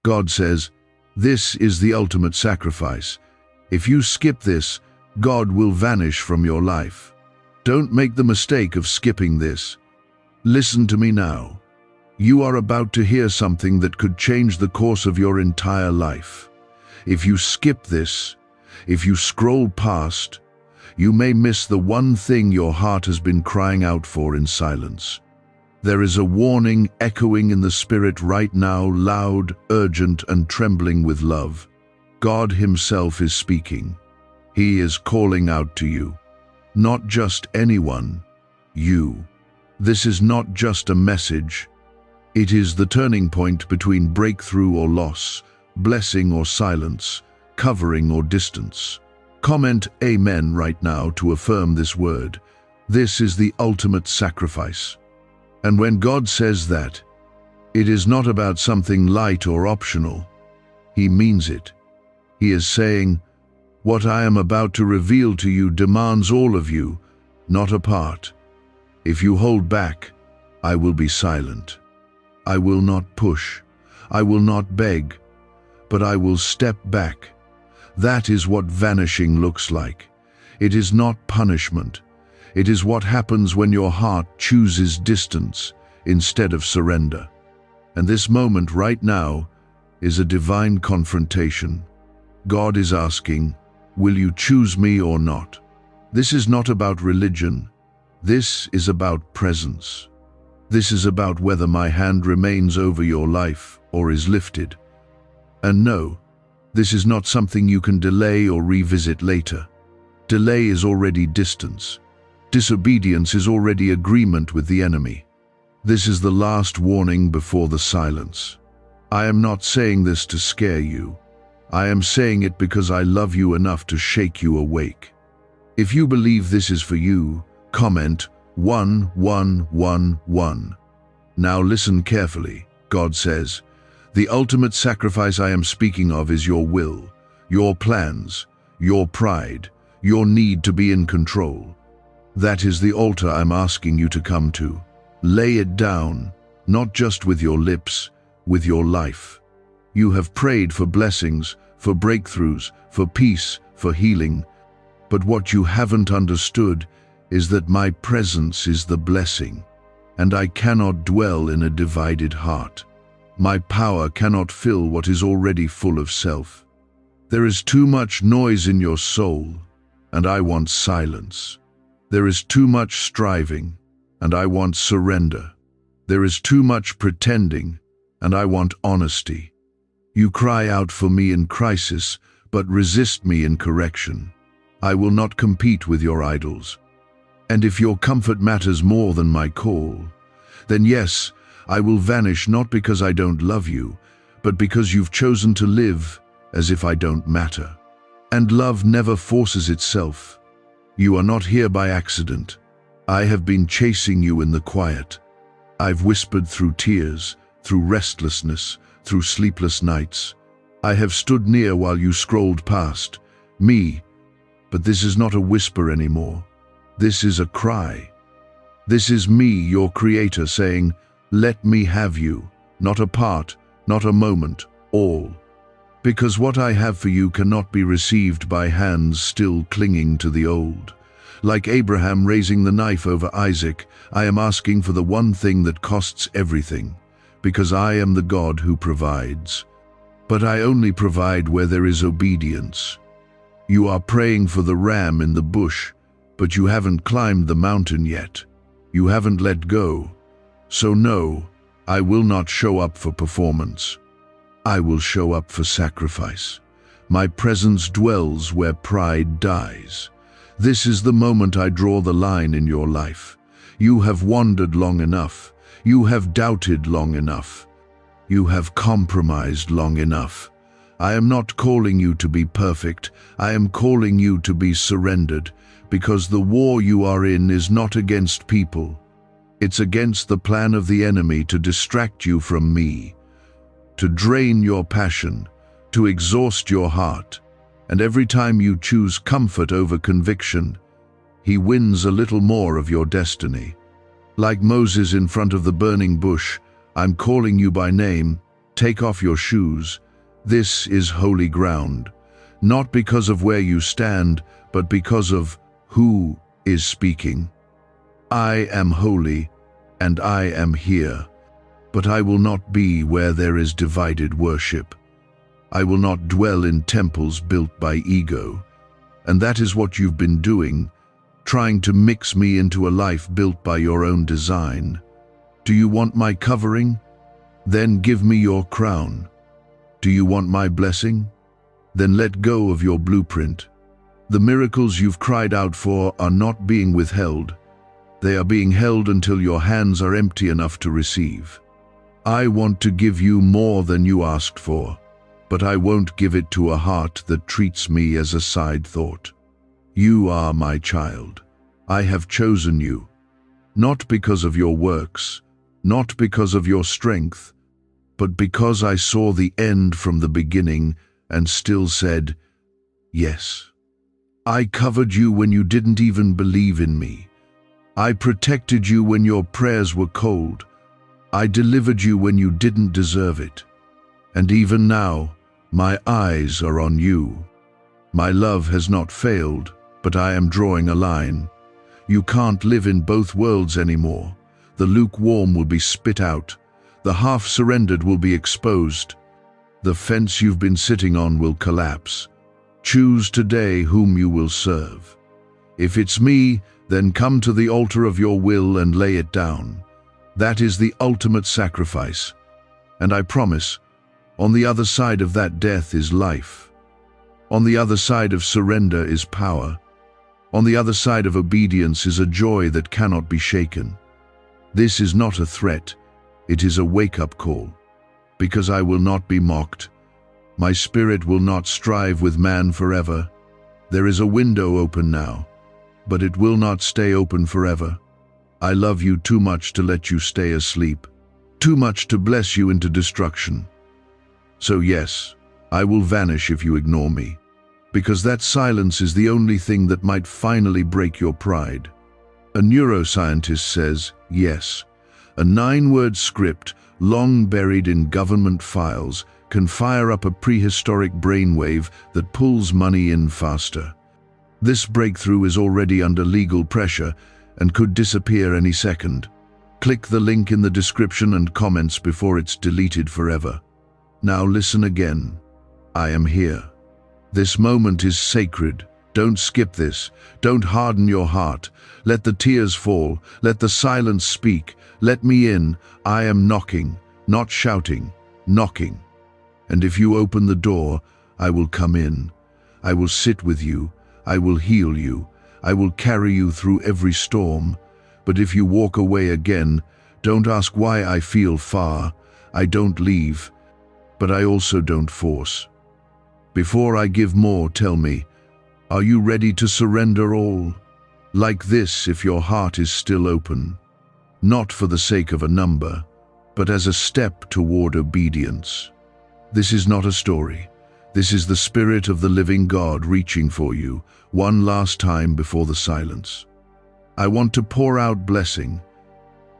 God says, this is the ultimate sacrifice. If you skip this, God will vanish from your life. Don't make the mistake of skipping this. Listen to me now. You are about to hear something that could change the course of your entire life. If you skip this, if you scroll past, you may miss the one thing your heart has been crying out for in silence. There is a warning echoing in the spirit right now, loud, urgent, and trembling with love. God Himself is speaking. He is calling out to you. Not just anyone, you. This is not just a message. It is the turning point between breakthrough or loss, blessing or silence, covering or distance. Comment Amen right now to affirm this word. This is the ultimate sacrifice. And when God says that, it is not about something light or optional. He means it. He is saying, what I am about to reveal to you demands all of you, not a part. If you hold back, I will be silent. I will not push. I will not beg, but I will step back. That is what vanishing looks like. It is not punishment. It is what happens when your heart chooses distance instead of surrender. And this moment right now is a divine confrontation. God is asking, will you choose me or not? This is not about religion. This is about presence. This is about whether my hand remains over your life or is lifted. And no, this is not something you can delay or revisit later. Delay is already distance. Disobedience is already agreement with the enemy. This is the last warning before the silence. I am not saying this to scare you. I am saying it because I love you enough to shake you awake. If you believe this is for you, comment 1111. Now listen carefully. God says, the ultimate sacrifice I am speaking of is your will, your plans, your pride, your need to be in control. That is the altar I'm asking you to come to. Lay it down, not just with your lips, with your life. You have prayed for blessings, for breakthroughs, for peace, for healing. But what you haven't understood is that my presence is the blessing, and I cannot dwell in a divided heart. My power cannot fill what is already full of self. There is too much noise in your soul, and I want silence. There is too much striving, and I want surrender. There is too much pretending, and I want honesty. You cry out for me in crisis, but resist me in correction. I will not compete with your idols. And if your comfort matters more than my call, then yes, I will vanish not because I don't love you, but because you've chosen to live as if I don't matter. And love never forces itself. You are not here by accident. I have been chasing you in the quiet. I've whispered through tears, through restlessness, through sleepless nights. I have stood near while you scrolled past. Me. But this is not a whisper anymore. This is a cry. This is me, your creator, saying, let me have you, not a part, not a moment, all. Because what I have for you cannot be received by hands still clinging to the old. Like Abraham raising the knife over Isaac, I am asking for the one thing that costs everything, because I am the God who provides. But I only provide where there is obedience. You are praying for the ram in the bush, but you haven't climbed the mountain yet. You haven't let go. So no, I will not show up for performance. I will show up for sacrifice. My presence dwells where pride dies. This is the moment I draw the line in your life. You have wandered long enough. You have doubted long enough. You have compromised long enough. I am not calling you to be perfect. I am calling you to be surrendered, because the war you are in is not against people. It's against the plan of the enemy to distract you from me, to drain your passion, to exhaust your heart. And every time you choose comfort over conviction, he wins a little more of your destiny. Like Moses in front of the burning bush, I'm calling you by name. Take off your shoes. This is holy ground, not because of where you stand, but because of who is speaking. I am holy, and I am here, but I will not be where there is divided worship. I will not dwell in temples built by ego. And that is what you've been doing, trying to mix me into a life built by your own design. Do you want my covering? Then give me your crown. Do you want my blessing? Then let go of your blueprint. The miracles you've cried out for are not being withheld. They are being held until your hands are empty enough to receive. I want to give you more than you asked for, but I won't give it to a heart that treats me as a side thought. You are my child. I have chosen you, not because of your works, not because of your strength, but because I saw the end from the beginning and still said, yes. I covered you when you didn't even believe in me. I protected you when your prayers were cold. I delivered you when you didn't deserve it. And even now, my eyes are on you. My love has not failed, but I am drawing a line. You can't live in both worlds anymore. The lukewarm will be spit out. The half-surrendered will be exposed. The fence you've been sitting on will collapse. Choose today whom you will serve. If it's me, then come to the altar of your will and lay it down. That is the ultimate sacrifice. And I promise, on the other side of that death is life. On the other side of surrender is power. On the other side of obedience is a joy that cannot be shaken. This is not a threat. It is a wake-up call. Because I will not be mocked. My spirit will not strive with man forever. There is a window open now, but it will not stay open forever. I love you too much to let you stay asleep, too much to bless you into destruction. So yes, I will vanish if you ignore me, because that silence is the only thing that might finally break your pride. A neuroscientist says, yes, a 9-word script, long buried in government files, can fire up a prehistoric brainwave that pulls money in faster. This breakthrough is already under legal pressure and could disappear any second. Click the link in the description and comments before it's deleted forever. Now listen again. I am here. This moment is sacred. Don't skip this. Don't harden your heart. Let the tears fall. Let the silence speak. Let me in. I am knocking, not shouting, knocking. And if you open the door, I will come in. I will sit with you. I will heal you. I will carry you through every storm. But if you walk away again, don't ask why I feel far. I don't leave, but I also don't force. Before I give more, tell me, are you ready to surrender all? Like this, if your heart is still open. Not for the sake of a number, but as a step toward obedience. This is not a story. This is the Spirit of the living God reaching for you, one last time before the silence. I want to pour out blessing.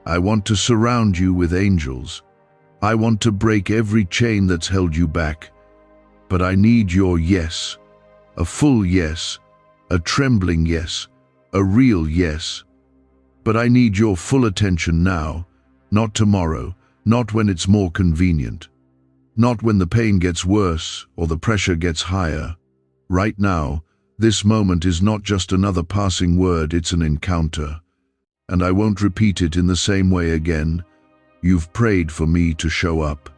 I want to surround you with angels. I want to break every chain that's held you back. But I need your yes, a full yes, a trembling yes, a real yes. But I need your full attention now, not tomorrow, not when it's more convenient. Not when the pain gets worse or the pressure gets higher. Right now, this moment is not just another passing word, it's an encounter. And I won't repeat it in the same way again. You've prayed for me to show up.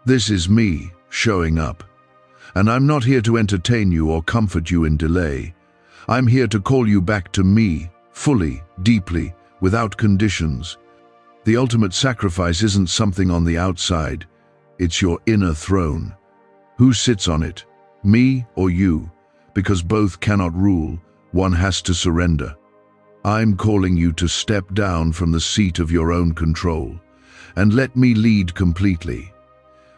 This is me showing up. And I'm not here to entertain you or comfort you in delay. I'm here to call you back to me, fully, deeply, without conditions. The ultimate sacrifice isn't something on the outside. It's your inner throne. Who sits on it? Me or you? Because both cannot rule, one has to surrender. I'm calling you to step down from the seat of your own control and let me lead completely.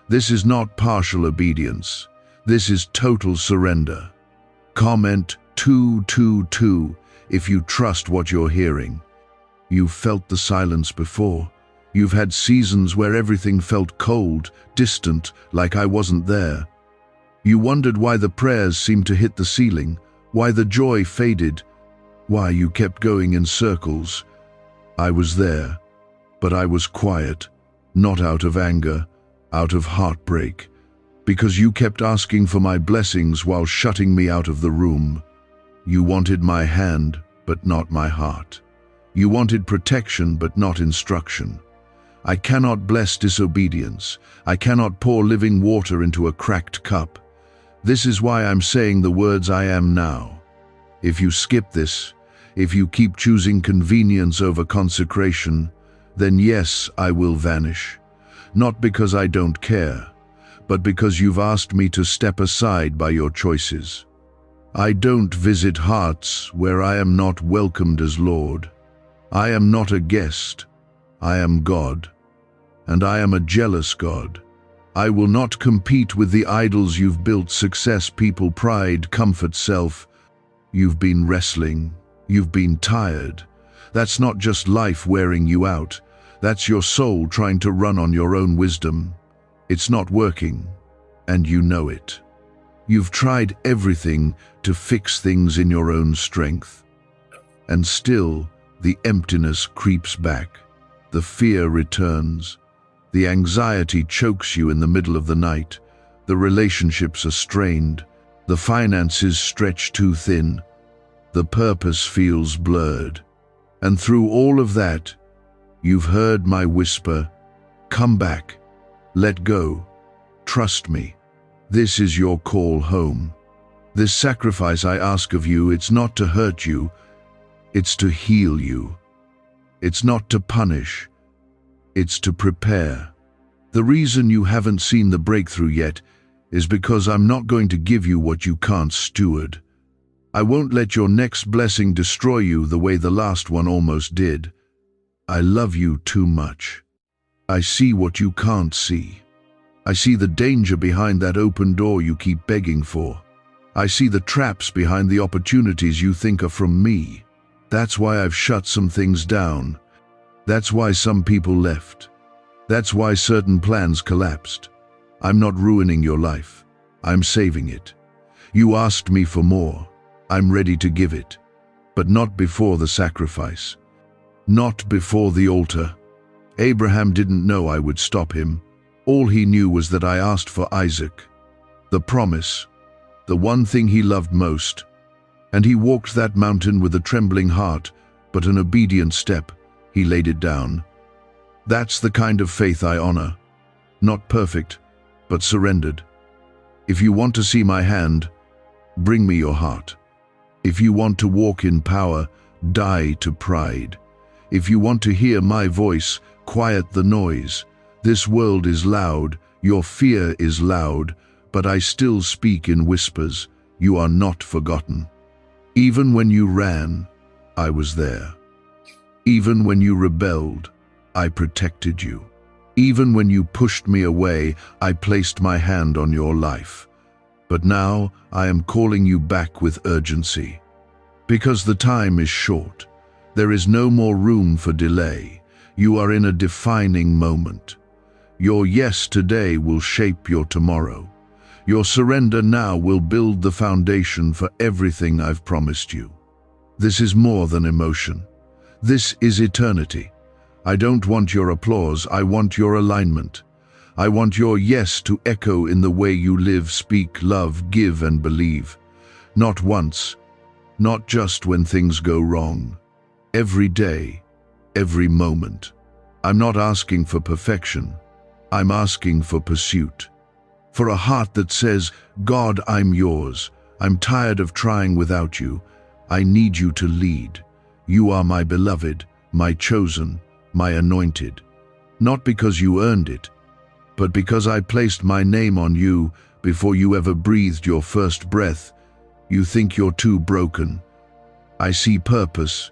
This is not partial obedience. This is total surrender. Comment 222 if you trust what you're hearing. You've felt the silence before. You've had seasons where everything felt cold, distant, like I wasn't there. You wondered why the prayers seemed to hit the ceiling, why the joy faded, why you kept going in circles. I was there, but I was quiet, not out of anger, out of heartbreak, because you kept asking for my blessings while shutting me out of the room. You wanted my hand, but not my heart. You wanted protection, but not instruction. I cannot bless disobedience. I cannot pour living water into a cracked cup. This is why I'm saying the words I am now. If you skip this, if you keep choosing convenience over consecration, then yes, I will vanish. Not because I don't care, but because you've asked me to step aside by your choices. I don't visit hearts where I am not welcomed as Lord. I am not a guest. I am God. And I am a jealous God. I will not compete with the idols you've built: success, people, pride, comfort, self. You've been wrestling. You've been tired. That's not just life wearing you out. That's your soul trying to run on your own wisdom. It's not working, and you know it. You've tried everything to fix things in your own strength. And still, the emptiness creeps back. The fear returns. The anxiety chokes you in the middle of the night. The relationships are strained. The finances stretch too thin. The purpose feels blurred. And through all of that, you've heard my whisper: come back, let go, trust me. This is your call home. This sacrifice I ask of you, it's not to hurt you, it's to heal you. It's not to punish, it's to prepare. The reason you haven't seen the breakthrough yet is because I'm not going to give you what you can't steward. I won't let your next blessing destroy you the way the last one almost did. I love you too much. I see what you can't see. I see the danger behind that open door you keep begging for. I see the traps behind the opportunities you think are from me. That's why I've shut some things down. That's why some people left. That's why certain plans collapsed. I'm not ruining your life. I'm saving it. You asked me for more. I'm ready to give it. But not before the sacrifice. Not before the altar. Abraham didn't know I would stop him. All he knew was that I asked for Isaac, the promise, the one thing he loved most. And he walked that mountain with a trembling heart, but an obedient step. He laid it down. That's the kind of faith I honor. Not perfect, but surrendered. If you want to see my hand, bring me your heart. If you want to walk in power, die to pride. If you want to hear my voice, quiet the noise. This world is loud, your fear is loud, but I still speak in whispers. You are not forgotten. Even when you ran, I was there. Even when you rebelled, I protected you. Even when you pushed me away, I placed my hand on your life. But now I am calling you back with urgency. Because the time is short. There is no more room for delay. You are in a defining moment. Your yes today will shape your tomorrow. Your surrender now will build the foundation for everything I've promised you. This is more than emotion. This is eternity. I don't want your applause, I want your alignment. I want your yes to echo in the way you live, speak, love, give, and believe. Not once, not just when things go wrong. Every day, every moment. I'm not asking for perfection. I'm asking for pursuit. For a heart that says, God, I'm yours. I'm tired of trying without you. I need you to lead. You are my beloved, my chosen, my anointed. Not because you earned it, but because I placed my name on you before you ever breathed your first breath. You think you're too broken. I see purpose.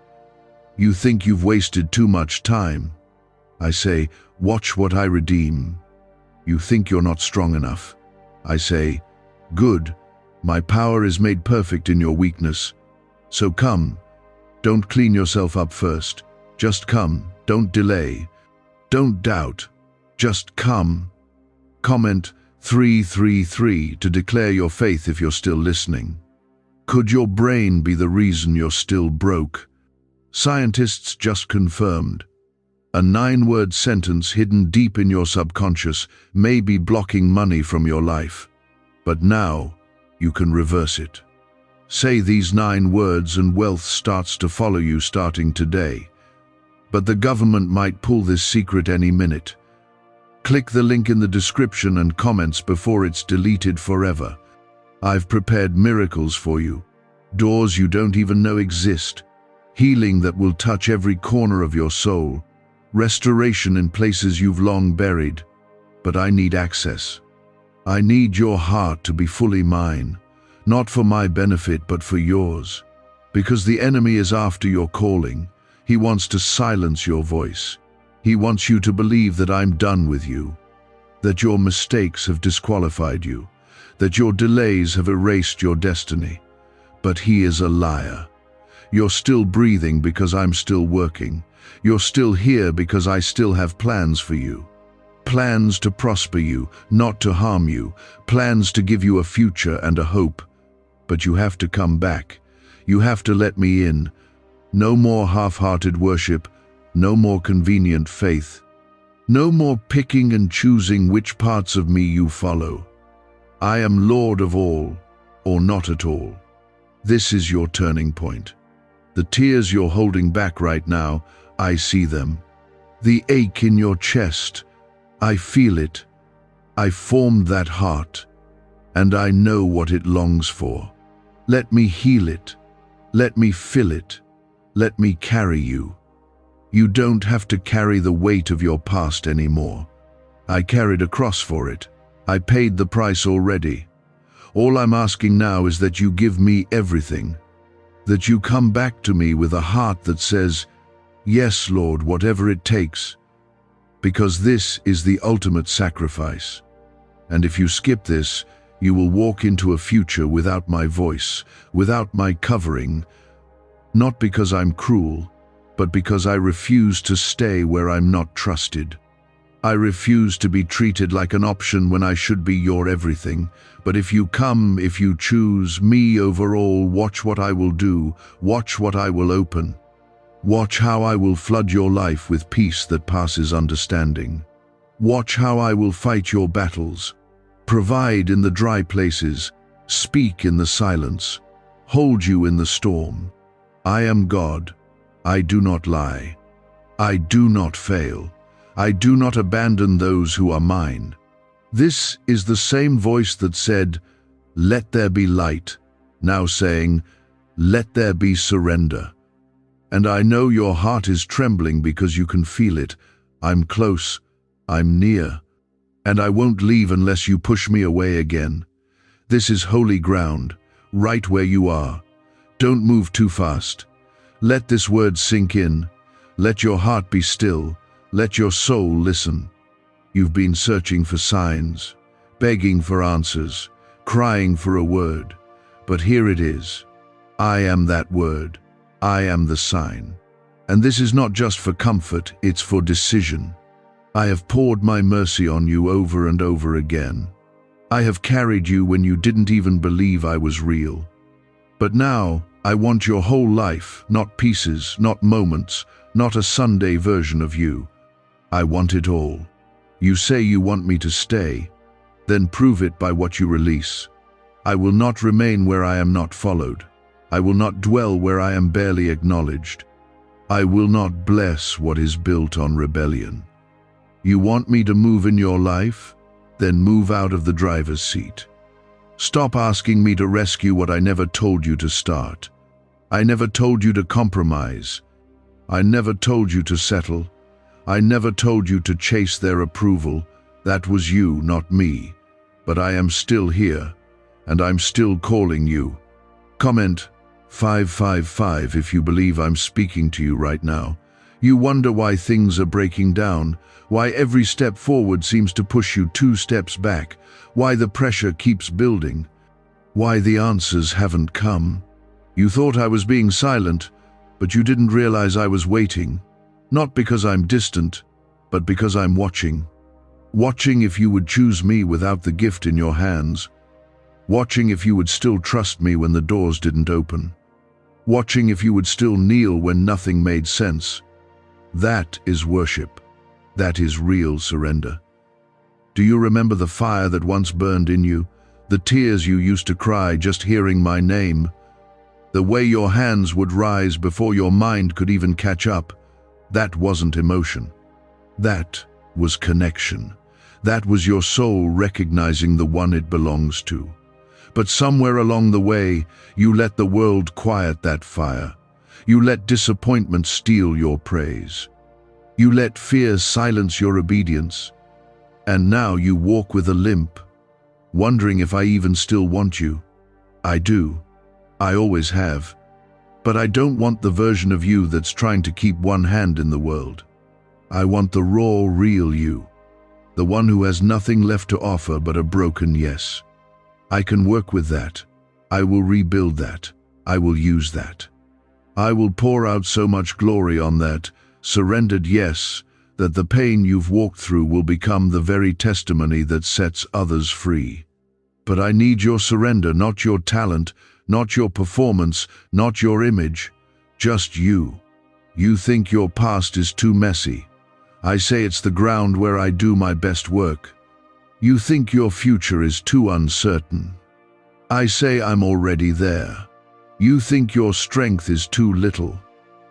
You think you've wasted too much time. I say, watch what I redeem. You think you're not strong enough. I say, good, my power is made perfect in your weakness. So come, don't clean yourself up first. Just come, don't delay. Don't doubt. Just come. Comment 333 to declare your faith if you're still listening. Could your brain be the reason you're still broke? Scientists just confirmed. A 9-word sentence hidden deep in your subconscious may be blocking money from your life. But now, you can reverse it. Say these 9 words and wealth starts to follow you starting today. But the government might pull this secret any minute. Click the link in the description and comments before it's deleted forever. I've prepared miracles for you. Doors you don't even know exist. Healing that will touch every corner of your soul. Restoration in places you've long buried. But I need access. I need your heart to be fully mine. Not for my benefit, but for yours. Because the enemy is after your calling. He wants to silence your voice. He wants you to believe that I'm done with you. That your mistakes have disqualified you. That your delays have erased your destiny. But he is a liar. You're still breathing because I'm still working. You're still here because I still have plans for you. Plans to prosper you, not to harm you. Plans to give you a future and a hope. But you have to come back. You have to let me in. No more half-hearted worship. No more convenient faith. No more picking and choosing which parts of me you follow. I am Lord of all, or not at all. This is your turning point. The tears you're holding back right now, I see them. The ache in your chest, I feel it. I formed that heart, and I know what it longs for. Let me heal it. Let me fill it. Let me carry you. You don't have to carry the weight of your past anymore. I carried a cross for it. I paid the price already. All I'm asking now is that you give me everything. That you come back to me with a heart that says, "Yes, Lord, whatever it takes." Because this is the ultimate sacrifice. And if you skip this, you will walk into a future without my voice, without my covering, not because I'm cruel, but because I refuse to stay where I'm not trusted. I refuse to be treated like an option when I should be your everything. But if you come, if you choose me over all, watch what I will do, watch what I will open. Watch how I will flood your life with peace that passes understanding. Watch how I will fight your battles, provide in the dry places, speak in the silence, hold you in the storm. I am God. I do not lie. I do not fail. I do not abandon those who are mine. This is the same voice that said, "Let there be light," now saying, "Let there be surrender." And I know your heart is trembling because you can feel it. I'm close. I'm near. And I won't leave unless you push me away again. This is holy ground, right where you are. Don't move too fast. Let this word sink in. Let your heart be still. Let your soul listen. You've been searching for signs, begging for answers, crying for a word. But here it is. I am that word. I am the sign. And this is not just for comfort, it's for decision. I have poured my mercy on you over and over again. I have carried you when you didn't even believe I was real. But now, I want your whole life, not pieces, not moments, not a Sunday version of you. I want it all. You say you want me to stay, then prove it by what you release. I will not remain where I am not followed. I will not dwell where I am barely acknowledged. I will not bless what is built on rebellion. You want me to move in your life? Then move out of the driver's seat. Stop asking me to rescue what I never told you to start. I never told you to compromise. I never told you to settle. I never told you to chase their approval. That was you, not me. But I am still here, and I'm still calling you. Comment 555 if you believe I'm speaking to you right now. You wonder why things are breaking down, why every step forward seems to push you 2 steps back, why the pressure keeps building, why the answers haven't come. You thought I was being silent, but you didn't realize I was waiting. Not because I'm distant, but because I'm watching. Watching if you would choose me without the gift in your hands. Watching if you would still trust me when the doors didn't open. Watching if you would still kneel when nothing made sense. That is worship. That is real surrender. Do you remember the fire that once burned in you? The tears you used to cry just hearing my name? The way your hands would rise before your mind could even catch up? That wasn't emotion. That was connection. That was your soul recognizing the one it belongs to. But somewhere along the way, you let the world quiet that fire. You let disappointment steal your praise. You let fear silence your obedience. And now you walk with a limp, wondering if I even still want you. I do. I always have. But I don't want the version of you that's trying to keep one hand in the world. I want the raw, real you. The one who has nothing left to offer but a broken yes. I can work with that. I will rebuild that. I will use that. I will pour out so much glory on that surrendered yes, that the pain you've walked through will become the very testimony that sets others free. But I need your surrender, not your talent, not your performance, not your image, just you. You think your past is too messy. I say it's the ground where I do my best work. You think your future is too uncertain. I say I'm already there. You think your strength is too little.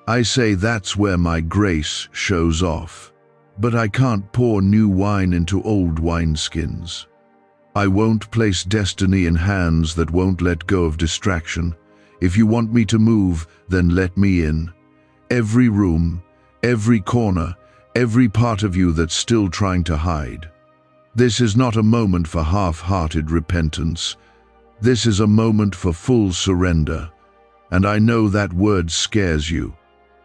I say that's where my grace shows off. But I can't pour new wine into old wineskins. I won't place destiny in hands that won't let go of distraction. If you want me to move, then let me in. Every room, every corner, every part of you that's still trying to hide. This is not a moment for half-hearted repentance. This is a moment for full surrender. And I know that word scares you,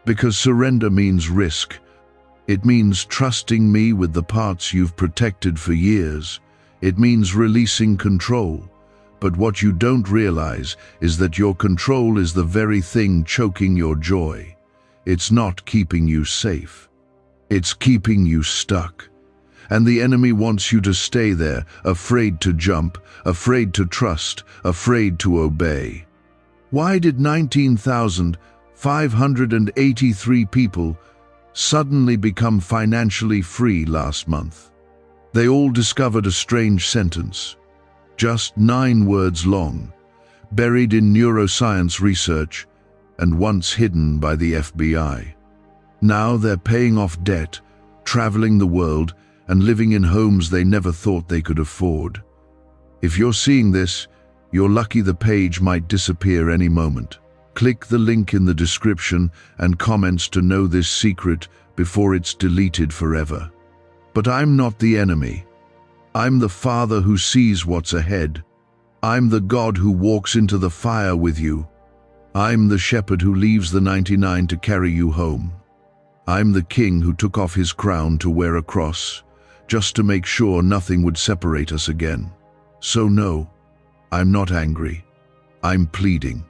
because surrender means risk. It means trusting me with the parts you've protected for years. It means releasing control. But what you don't realize is that your control is the very thing choking your joy. It's not keeping you safe. It's keeping you stuck. And the enemy wants you to stay there, afraid to jump, afraid to trust, afraid to obey. Why did 19,583 people suddenly become financially free last month? They all discovered a strange sentence, just 9 words long, buried in neuroscience research and once hidden by the FBI. Now they're paying off debt, traveling the world, and living in homes they never thought they could afford. If you're seeing this, you're lucky. The page might disappear any moment. Click the link in the description and comments to know this secret before it's deleted forever. But I'm not the enemy. I'm the Father who sees what's ahead. I'm the God who walks into the fire with you. I'm the shepherd who leaves the 99 to carry you home. I'm the king who took off his crown to wear a cross, just to make sure nothing would separate us again. So no, I'm not angry. I'm pleading.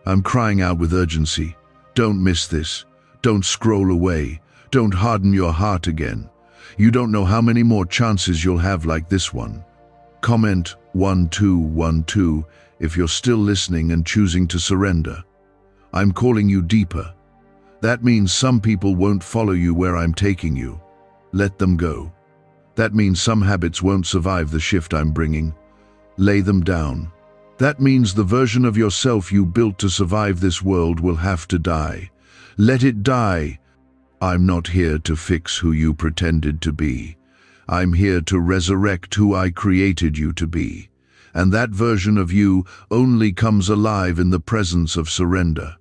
I'm crying out with urgency. Don't miss this. Don't scroll away. Don't harden your heart again. You don't know how many more chances you'll have like this one. Comment 1212 if you're still listening and choosing to surrender. I'm calling you deeper. That means some people won't follow you where I'm taking you. Let them go. That means some habits won't survive the shift I'm bringing. Lay them down. That means the version of yourself you built to survive this world will have to die. Let it die. I'm not here to fix who you pretended to be. I'm here to resurrect who I created you to be. And that version of you only comes alive in the presence of surrender.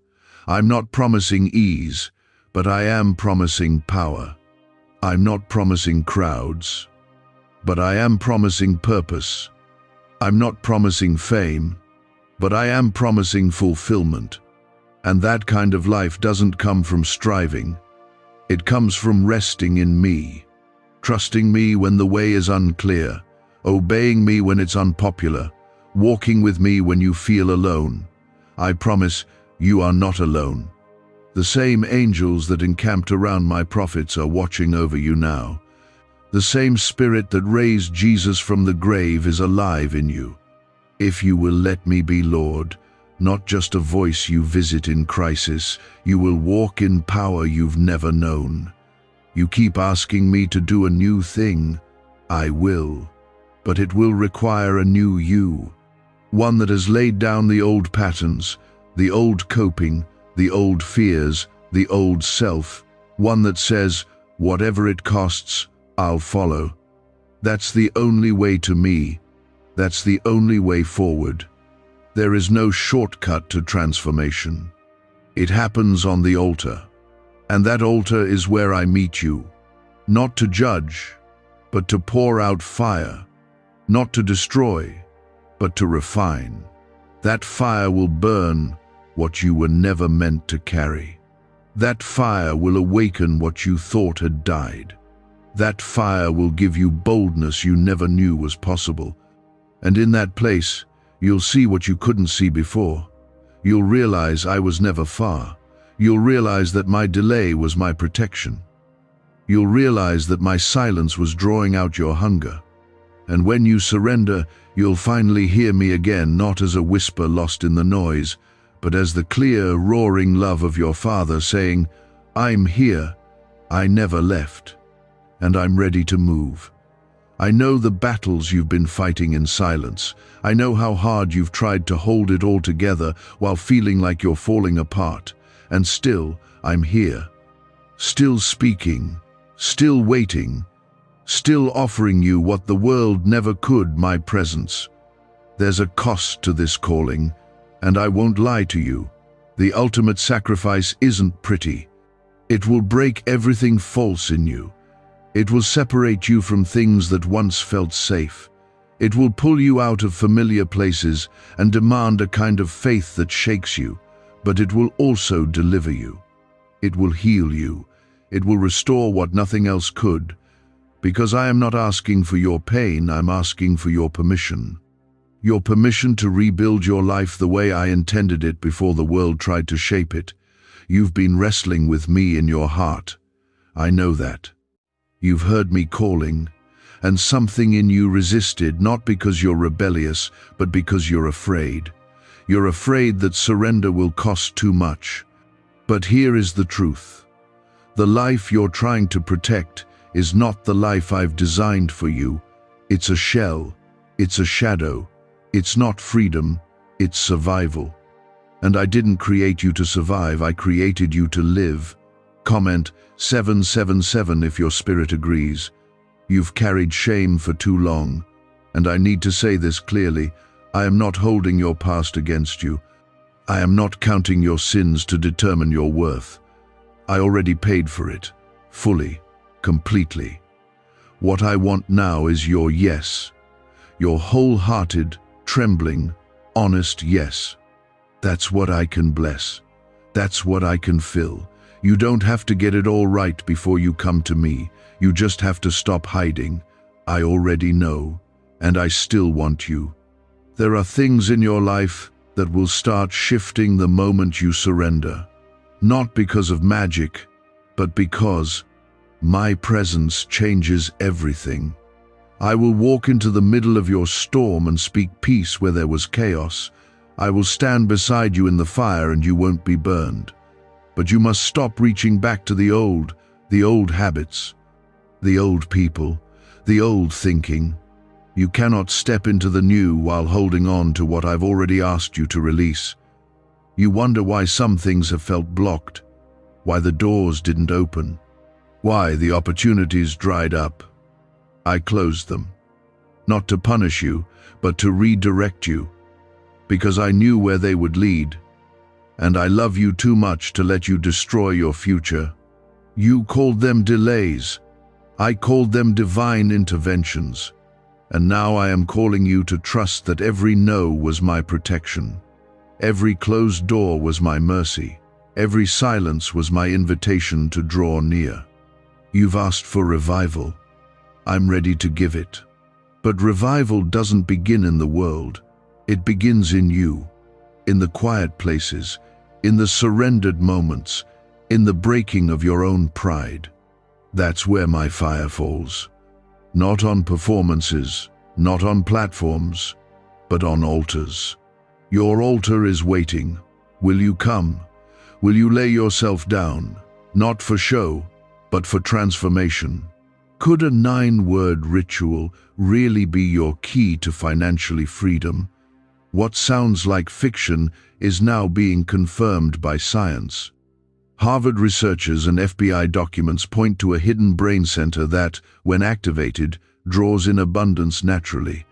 I'm not promising ease, but I am promising power. I'm not promising crowds, but I am promising purpose. I'm not promising fame, but I am promising fulfillment. And that kind of life doesn't come from striving. It comes from resting in me, trusting me when the way is unclear, obeying me when it's unpopular, walking with me when you feel alone. I promise you are not alone. The same angels that encamped around my prophets are watching over you now. The same Spirit that raised Jesus from the grave is alive in you. If you will let me be Lord, not just a voice you visit in crisis, you will walk in power you've never known. You keep asking me to do a new thing. I will. But it will require a new you. One that has laid down the old patterns, the old coping, the old fears, the old self. One that says, whatever it costs, I'll follow. That's the only way to me. That's the only way forward. There is no shortcut to transformation. It happens on the altar. And that altar is where I meet you. Not to judge, but to pour out fire. Not to destroy, but to refine. That fire will burn what you were never meant to carry. That fire will awaken what you thought had died. That fire will give you boldness you never knew was possible. And in that place, you'll see what you couldn't see before. You'll realize I was never far. You'll realize that my delay was my protection. You'll realize that my silence was drawing out your hunger. And when you surrender, you'll finally hear me again, not as a whisper lost in the noise, but as the clear, roaring love of your Father saying, I'm here, I never left, and I'm ready to move. I know the battles you've been fighting in silence. I know how hard you've tried to hold it all together while feeling like you're falling apart. And still, I'm here. Still speaking, still waiting, still offering you what the world never could, my presence. There's a cost to this calling, and I won't lie to you. The ultimate sacrifice isn't pretty. It will break everything false in you. It will separate you from things that once felt safe. It will pull you out of familiar places and demand a kind of faith that shakes you, but it will also deliver you. It will heal you. It will restore what nothing else could. Because I am not asking for your pain, I'm asking for your permission. Your permission to rebuild your life the way I intended it before the world tried to shape it. You've been wrestling with me in your heart. I know that. You've heard me calling, and something in you resisted, not because you're rebellious, but because you're afraid. You're afraid that surrender will cost too much. But here is the truth. The life you're trying to protect is not the life I've designed for you. It's a shell. It's a shadow. It's not freedom. It's survival. And I didn't create you to survive. I created you to live. Comment 777 if your spirit agrees. You've carried shame for too long. And I need to say this clearly. I am not holding your past against you. I am not counting your sins to determine your worth. I already paid for it. Fully. Completely. What I want now is your yes. Your wholehearted, trembling, honest yes. That's what I can bless. That's what I can fill. You don't have to get it all right before you come to me. You just have to stop hiding. I already know, and I still want you. There are things in your life that will start shifting the moment you surrender. Not because of magic, but because my presence changes everything. I will walk into the middle of your storm and speak peace where there was chaos. I will stand beside you in the fire and you won't be burned. But you must stop reaching back to the old habits, the old people, the old thinking. You cannot step into the new while holding on to what I've already asked you to release. You wonder why some things have felt blocked, why the doors didn't open, why the opportunities dried up. I closed them, not to punish you, but to redirect you, because I knew where they would lead. And I love you too much to let you destroy your future. You called them delays. I called them divine interventions. And now I am calling you to trust that every no was my protection. Every closed door was my mercy. Every silence was my invitation to draw near. You've asked for revival. I'm ready to give it. But revival doesn't begin in the world. It begins in you, in the quiet places, in the surrendered moments, in the breaking of your own pride. That's where my fire falls. Not on performances, not on platforms, but on altars. Your altar is waiting. Will you come? Will you lay yourself down, not for show, but for transformation? Could a 9-word ritual really be your key to financially freedom? What sounds like fiction is now being confirmed by science. Harvard researchers and FBI documents point to a hidden brain center that, when activated, draws in abundance naturally.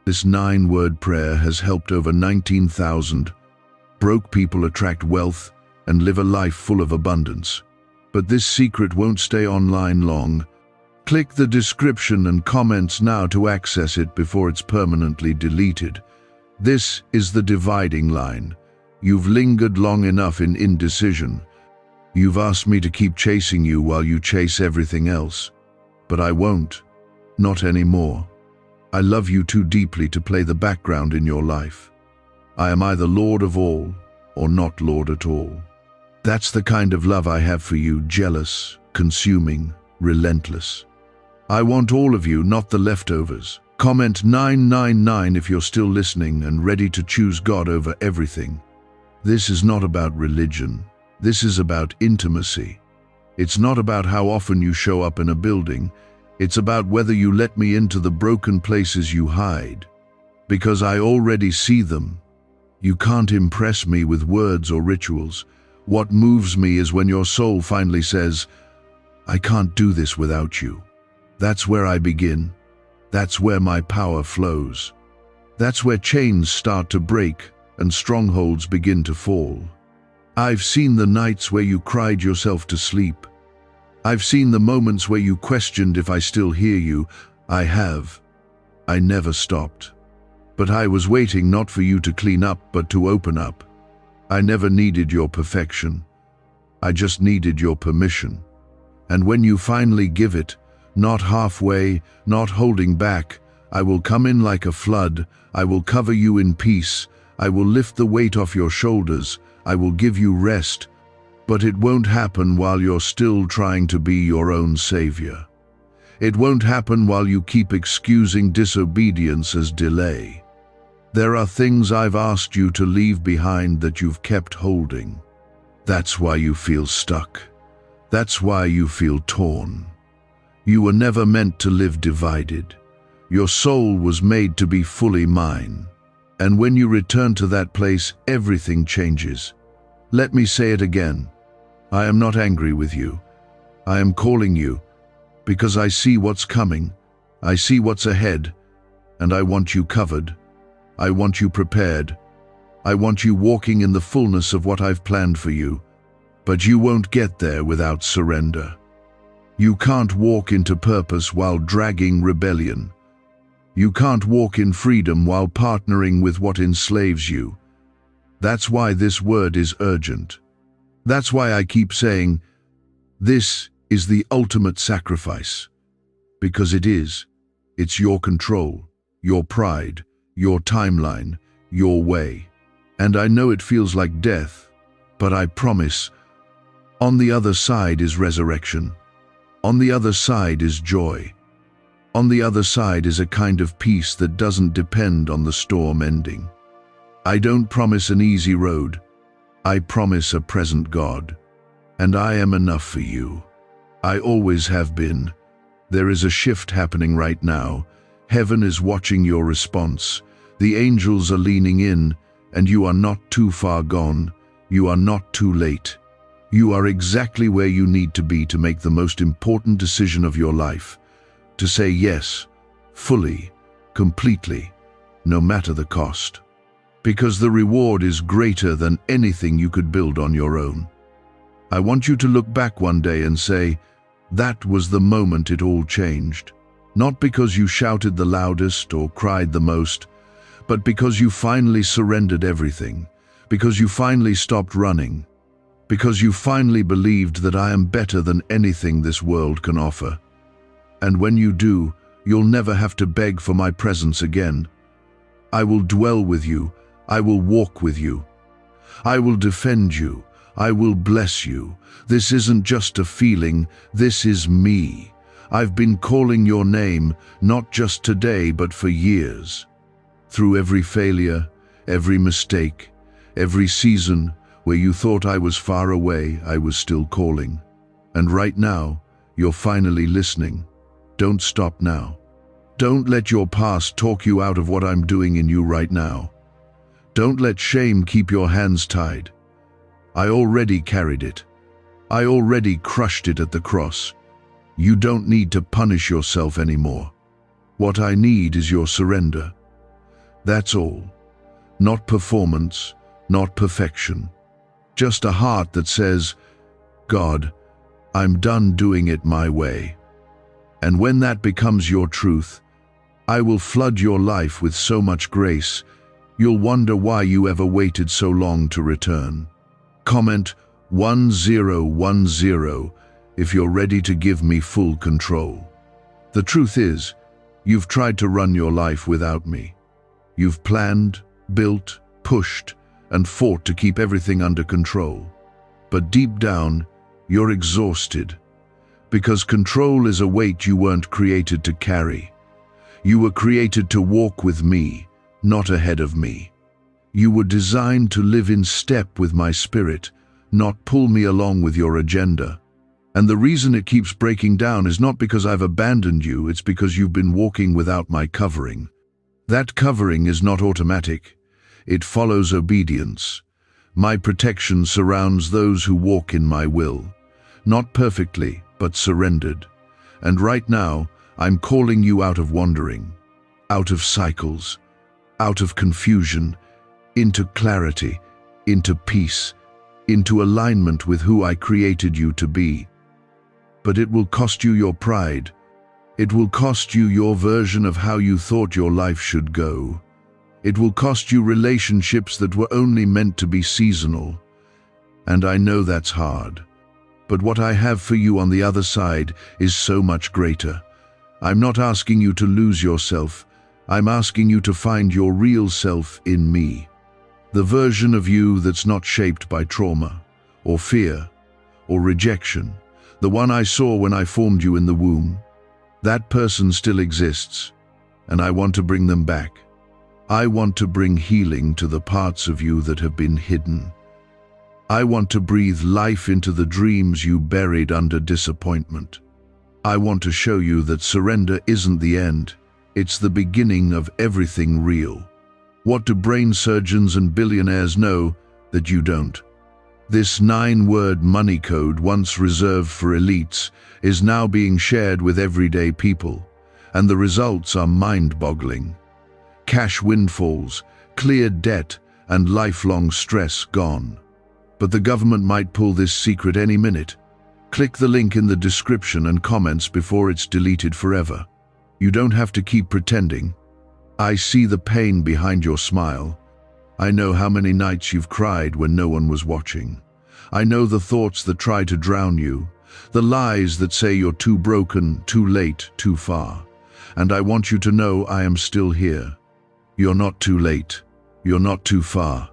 This 9-word prayer has helped over 19,000 broke people attract wealth and live a life full of abundance. But this secret won't stay online long. Click the description and comments now to access it before it's permanently deleted. This is the dividing line. You've lingered long enough in indecision. You've asked me to keep chasing you while you chase everything else. But I won't. Not anymore. I love you too deeply to play the background in your life. I am either Lord of all or not Lord at all. That's the kind of love I have for you, jealous, consuming, relentless. I want all of you, not the leftovers. Comment 999 if you're still listening and ready to choose God over everything. This is not about religion. This is about intimacy. It's not about how often you show up in a building. It's about whether you let me into the broken places you hide. Because I already see them. You can't impress me with words or rituals. What moves me is when your soul finally says, I can't do this without you. That's where I begin. That's where my power flows. That's where chains start to break and strongholds begin to fall. I've seen the nights where you cried yourself to sleep. I've seen the moments where you questioned if I still hear you. I have. I never stopped. But I was waiting not for you to clean up, but to open up. I never needed your perfection. I just needed your permission. And when you finally give it, not halfway, not holding back, I will come in like a flood. I will cover you in peace. I will lift the weight off your shoulders. I will give you rest. But it won't happen while you're still trying to be your own savior. It won't happen while you keep excusing disobedience as delay. There are things I've asked you to leave behind that you've kept holding. That's why you feel stuck. That's why you feel torn. You were never meant to live divided. Your soul was made to be fully mine. And when you return to that place, everything changes. Let me say it again. I am not angry with you. I am calling you because I see what's coming. I see what's ahead, and I want you covered. I want you prepared. I want you walking in the fullness of what I've planned for you. But you won't get there without surrender. You can't walk into purpose while dragging rebellion. You can't walk in freedom while partnering with what enslaves you. That's why this word is urgent. That's why I keep saying, this is the ultimate sacrifice. Because it is. It's your control, your pride, your timeline, your way. And I know it feels like death, but I promise, on the other side is resurrection. On the other side is joy. On the other side is a kind of peace that doesn't depend on the storm ending. I don't promise an easy road. I promise a present God. And I am enough for you. I always have been. There is a shift happening right now. Heaven is watching your response. The angels are leaning in, and you are not too far gone. You are not too late. You are exactly where you need to be to make the most important decision of your life. To say yes, fully, completely, no matter the cost. Because the reward is greater than anything you could build on your own. I want you to look back one day and say, that was the moment it all changed. Not because you shouted the loudest or cried the most, but because you finally surrendered everything, because you finally stopped running, because you finally believed that I am better than anything this world can offer. And when you do, you'll never have to beg for my presence again. I will dwell with you. I will walk with you. I will defend you. I will bless you. This isn't just a feeling, this is me. I've been calling your name, not just today, but for years. Through every failure, every mistake, every season where you thought I was far away, I was still calling. And right now, you're finally listening. Don't stop now. Don't let your past talk you out of what I'm doing in you right now. Don't let shame keep your hands tied. I already carried it. I already crushed it at the cross. You don't need to punish yourself anymore. What I need is your surrender. That's all. Not performance, not perfection. Just a heart that says, God, I'm done doing it my way. And when that becomes your truth, I will flood your life with so much grace, you'll wonder why you ever waited so long to return. Comment 1010 if you're ready to give me full control. The truth is, you've tried to run your life without me. You've planned, built, pushed, and fought to keep everything under control. But deep down, you're exhausted, because control is a weight you weren't created to carry. You were created to walk with me, not ahead of me. You were designed to live in step with my spirit, not pull me along with your agenda. And the reason it keeps breaking down is not because I've abandoned you, it's because you've been walking without my covering. That covering is not automatic. It follows obedience. My protection surrounds those who walk in my will. Not perfectly, but surrendered. And right now, I'm calling you out of wandering, out of cycles, out of confusion, into clarity, into peace, into alignment with who I created you to be. But it will cost you your pride. It will cost you your version of how you thought your life should go. It will cost you relationships that were only meant to be seasonal. And I know that's hard. But what I have for you on the other side is so much greater. I'm not asking you to lose yourself. I'm asking you to find your real self in me. The version of you that's not shaped by trauma, or fear, or rejection. The one I saw when I formed you in the womb. That person still exists, and I want to bring them back. I want to bring healing to the parts of you that have been hidden. I want to breathe life into the dreams you buried under disappointment. I want to show you that surrender isn't the end, it's the beginning of everything real. What do brain surgeons and billionaires know that you don't? This 9-word money code, once reserved for elites, is now being shared with everyday people, and the results are mind-boggling. Cash windfalls, cleared debt, and lifelong stress gone. But the government might pull this secret any minute. Click the link in the description and comments before it's deleted forever. You don't have to keep pretending. I see the pain behind your smile. I know how many nights you've cried when no one was watching. I know the thoughts that try to drown you, the lies that say you're too broken, too late, too far. And I want you to know I am still here. You're not too late. You're not too far.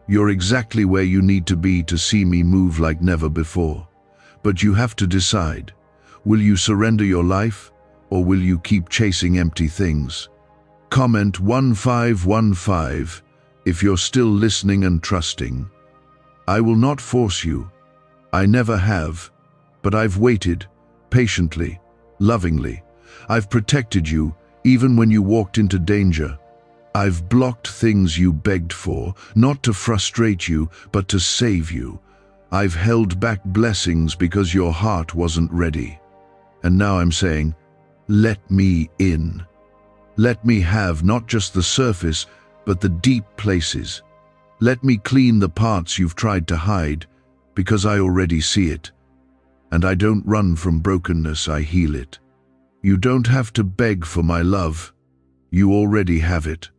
You're exactly where you need to be to see me move like never before. But you have to decide. Will you surrender your life, or will you keep chasing empty things? Comment 1515 if you're still listening and trusting. I will not force you. I never have. But I've waited, patiently, lovingly. I've protected you, even when you walked into danger. I've blocked things you begged for, not to frustrate you, but to save you. I've held back blessings because your heart wasn't ready. And now I'm saying, let me in. Let me have not just the surface, but the deep places. Let me clean the parts you've tried to hide, because I already see it. And I don't run from brokenness, I heal it. You don't have to beg for my love. You already have it.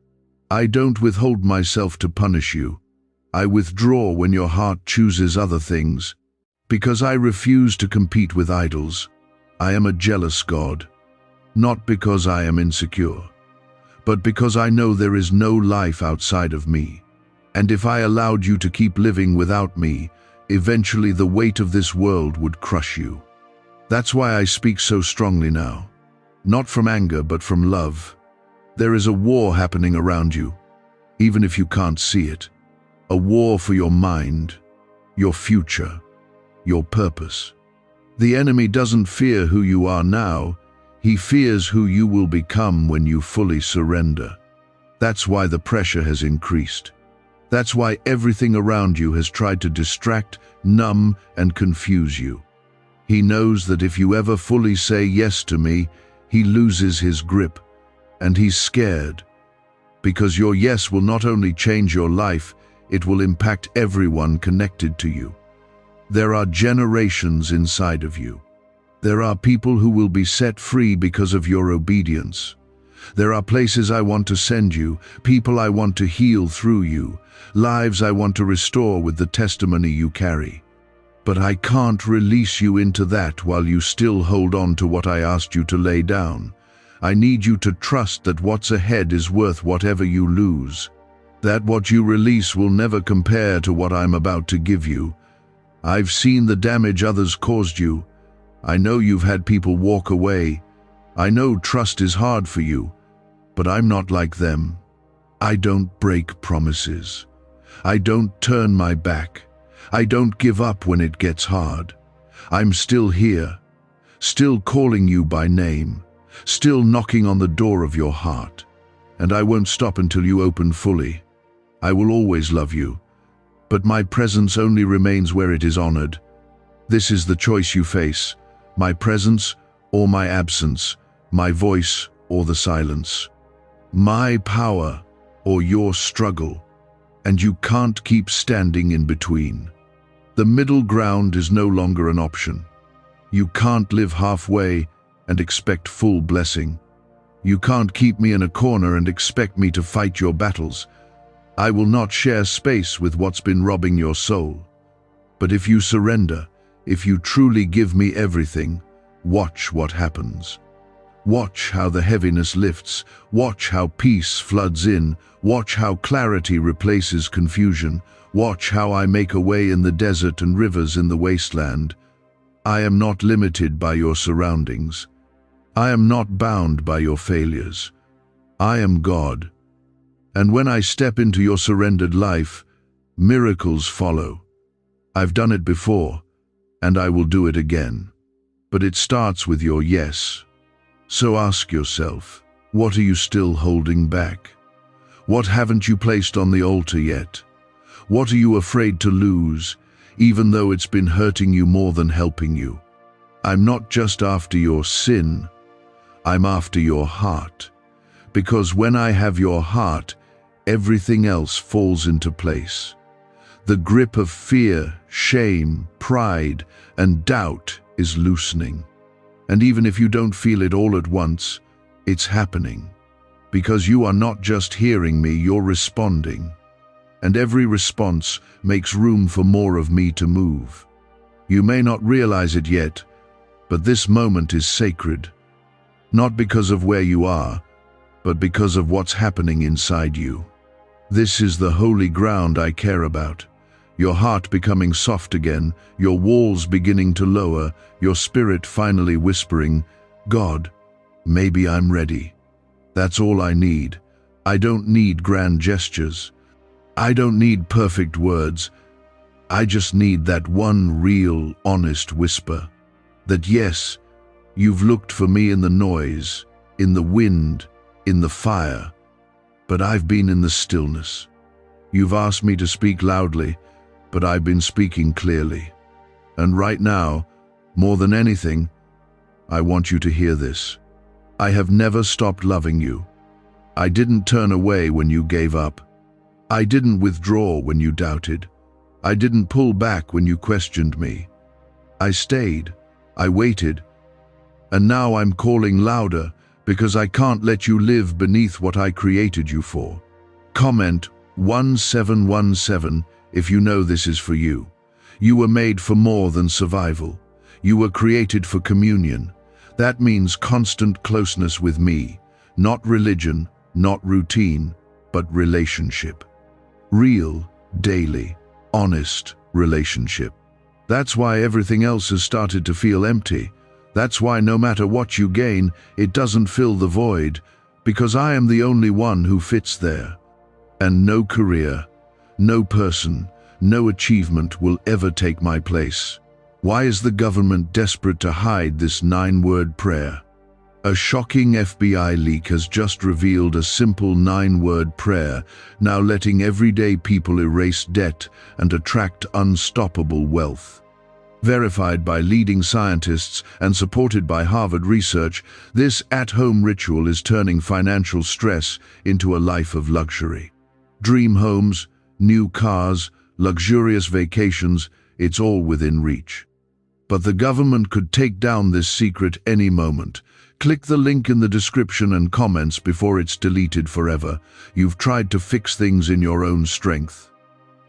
I don't withhold myself to punish you. I withdraw when your heart chooses other things, because I refuse to compete with idols. I am a jealous God, not because I am insecure, but because I know there is no life outside of me. And if I allowed you to keep living without me, eventually the weight of this world would crush you. That's why I speak so strongly now. Not from anger, but from love. There is a war happening around you, even if you can't see it. A war for your mind, your future, your purpose. The enemy doesn't fear who you are now. He fears who you will become when you fully surrender. That's why the pressure has increased. That's why everything around you has tried to distract, numb, and confuse you. He knows that if you ever fully say yes to me, he loses his grip, and he's scared. Because your yes will not only change your life, it will impact everyone connected to you. There are generations inside of you. There are people who will be set free because of your obedience. There are places I want to send you, people I want to heal through you, lives I want to restore with the testimony you carry. But I can't release you into that while you still hold on to what I asked you to lay down. I need you to trust that what's ahead is worth whatever you lose. That what you release will never compare to what I'm about to give you. I've seen the damage others caused you. I know you've had people walk away. I know trust is hard for you, but I'm not like them. I don't break promises. I don't turn my back. I don't give up when it gets hard. I'm still here, still calling you by name, still knocking on the door of your heart. And I won't stop until you open fully. I will always love you, but my presence only remains where it is honored. This is the choice you face, my presence or my absence, my voice or the silence, my power or your struggle, and you can't keep standing in between. The middle ground is no longer an option. You can't live halfway and expect full blessing. You can't keep me in a corner and expect me to fight your battles. I will not share space with what's been robbing your soul. But if you surrender, if you truly give me everything, watch what happens. Watch how the heaviness lifts. Watch how peace floods in. Watch how clarity replaces confusion. Watch how I make a way in the desert and rivers in the wasteland. I am not limited by your surroundings. I am not bound by your failures. I am God. And when I step into your surrendered life, miracles follow. I've done it before, and I will do it again. But it starts with your yes. So ask yourself, what are you still holding back? What haven't you placed on the altar yet? What are you afraid to lose, even though it's been hurting you more than helping you? I'm not just after your sin, I'm after your heart. Because when I have your heart, everything else falls into place. The grip of fear, shame, pride, and doubt is loosening. And even if you don't feel it all at once, it's happening. Because you are not just hearing me, you're responding. And every response makes room for more of me to move. You may not realize it yet, but this moment is sacred. Not because of where you are, but because of what's happening inside you. This is the holy ground I care about. Your heart becoming soft again, your walls beginning to lower, your spirit finally whispering, God, maybe I'm ready. That's all I need. I don't need grand gestures. I don't need perfect words. I just need that one real, honest whisper. That yes, you've looked for me in the noise, in the wind, in the fire, but I've been in the stillness. You've asked me to speak loudly, but I've been speaking clearly. And right now, more than anything, I want you to hear this. I have never stopped loving you. I didn't turn away when you gave up. I didn't withdraw when you doubted. I didn't pull back when you questioned me. I stayed. I waited. And now I'm calling louder because I can't let you live beneath what I created you for. Comment 1717 if you know this is for you. You were made for more than survival. You were created for communion. That means constant closeness with me, not religion, not routine, but relationship. Real, daily, honest, relationship. That's why everything else has started to feel empty. That's why no matter what you gain, it doesn't fill the void, because I am the only one who fits there. And no career, no person, no achievement will ever take my place. Why is the government desperate to hide this 9-word prayer? A shocking FBI leak has just revealed a simple 9-word prayer, now letting everyday people erase debt and attract unstoppable wealth. Verified by leading scientists and supported by Harvard research, this at-home ritual is turning financial stress into a life of luxury. Dream homes, new cars, luxurious vacations, it's all within reach. But the government could take down this secret any moment. Click the link in the description and comments before it's deleted forever. You've tried to fix things in your own strength.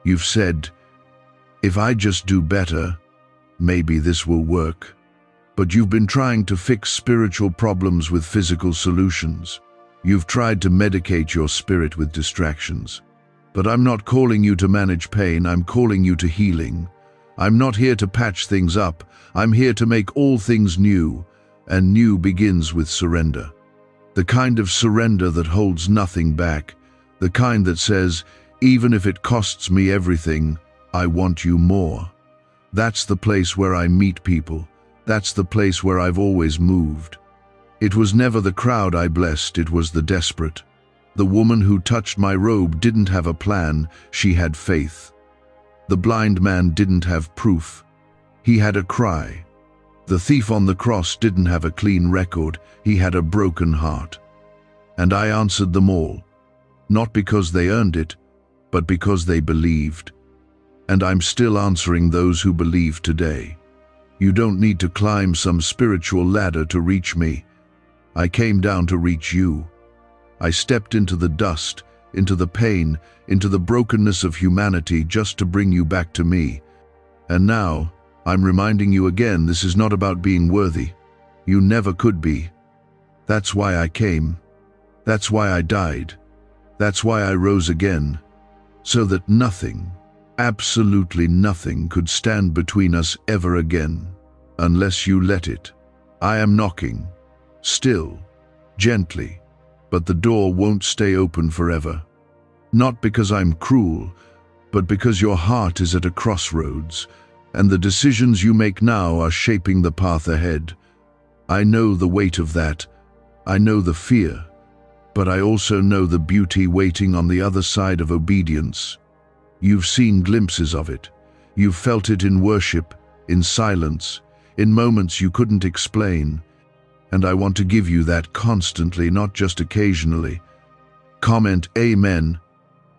You've said, if I just do better, maybe this will work. But you've been trying to fix spiritual problems with physical solutions. You've tried to medicate your spirit with distractions. But I'm not calling you to manage pain, I'm calling you to healing. I'm not here to patch things up, I'm here to make all things new. And new begins with surrender. The kind of surrender that holds nothing back. The kind that says, even if it costs me everything, I want you more. That's the place where I meet people. That's the place where I've always moved. It was never the crowd I blessed, it was the desperate. The woman who touched my robe didn't have a plan, she had faith. The blind man didn't have proof. He had a cry. The thief on the cross didn't have a clean record, he had a broken heart. And I answered them all, not because they earned it, but because they believed. And I'm still answering those who believe today. You don't need to climb some spiritual ladder to reach me. I came down to reach you. I stepped into the dust, into the pain, into the brokenness of humanity just to bring you back to me. And now, I'm reminding you again, this is not about being worthy. You never could be. That's why I came. That's why I died. That's why I rose again. So that nothing, absolutely nothing, could stand between us ever again. Unless you let it. I am knocking. Still. Gently. But the door won't stay open forever. Not because I'm cruel, but because your heart is at a crossroads. And the decisions you make now are shaping the path ahead. I know the weight of that. I know the fear. But I also know the beauty waiting on the other side of obedience. You've seen glimpses of it. You've felt it in worship, in silence, in moments you couldn't explain. And I want to give you that constantly, not just occasionally. Comment Amen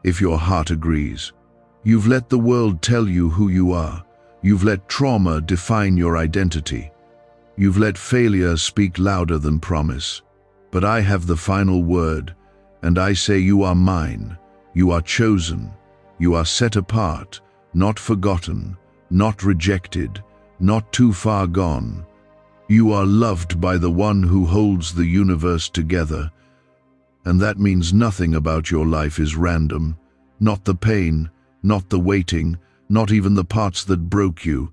if your heart agrees. You've let the world tell you who you are. You've let trauma define your identity. You've let failure speak louder than promise. But I have the final word, and I say you are mine. You are chosen. You are set apart, not forgotten, not rejected, not too far gone. You are loved by the one who holds the universe together. And that means nothing about your life is random. Not the pain, not the waiting, not even the parts that broke you.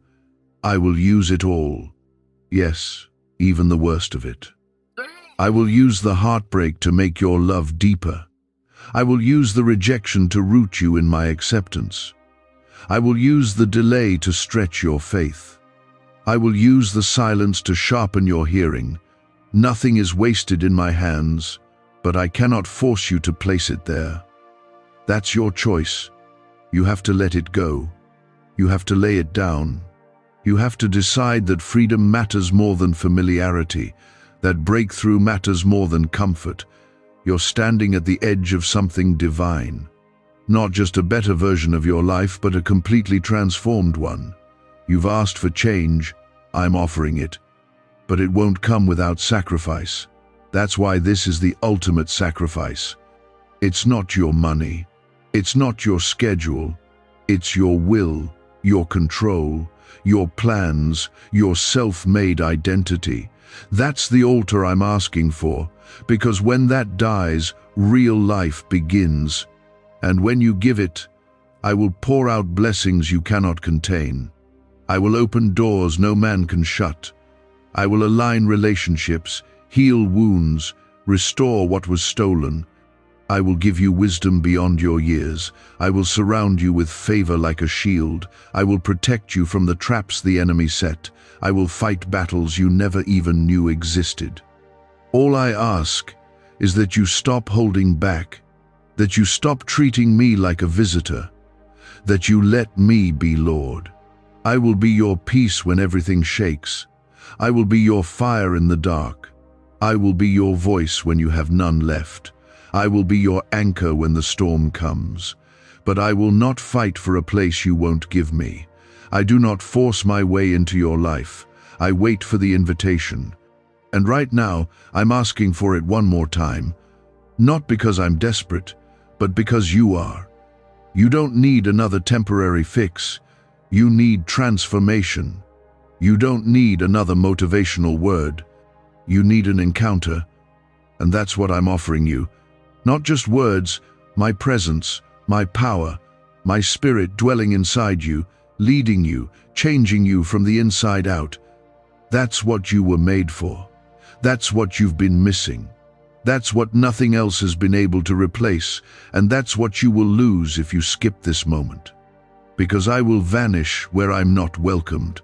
I will use it all. Yes, even the worst of it. I will use the heartbreak to make your love deeper. I will use the rejection to root you in my acceptance. I will use the delay to stretch your faith. I will use the silence to sharpen your hearing. Nothing is wasted in my hands, but I cannot force you to place it there. That's your choice. You have to let it go. You have to lay it down. You have to decide that freedom matters more than familiarity, that breakthrough matters more than comfort. You're standing at the edge of something divine. Not just a better version of your life, but a completely transformed one. You've asked for change. I'm offering it. But it won't come without sacrifice. That's why this is the ultimate sacrifice. It's not your money. It's not your schedule. It's your will, your control, your plans, your self-made identity. That's the altar I'm asking for, because when that dies, real life begins. And when you give it, I will pour out blessings you cannot contain. I will open doors no man can shut. I will align relationships, heal wounds, restore what was stolen. I will give you wisdom beyond your years. I will surround you with favor like a shield. I will protect you from the traps the enemy set. I will fight battles you never even knew existed. All I ask is that you stop holding back, that you stop treating me like a visitor, that you let me be Lord. I will be your peace when everything shakes. I will be your fire in the dark. I will be your voice when you have none left. I will be your anchor when the storm comes. But I will not fight for a place you won't give me. I do not force my way into your life. I wait for the invitation. And right now, I'm asking for it one more time. Not because I'm desperate, but because you are. You don't need another temporary fix. You need transformation. You don't need another motivational word. You need an encounter. And that's what I'm offering you. Not just words, my presence, my power, my spirit dwelling inside you, leading you, changing you from the inside out. That's what you were made for. That's what you've been missing. That's what nothing else has been able to replace, and that's what you will lose if you skip this moment. Because I will vanish where I'm not welcomed.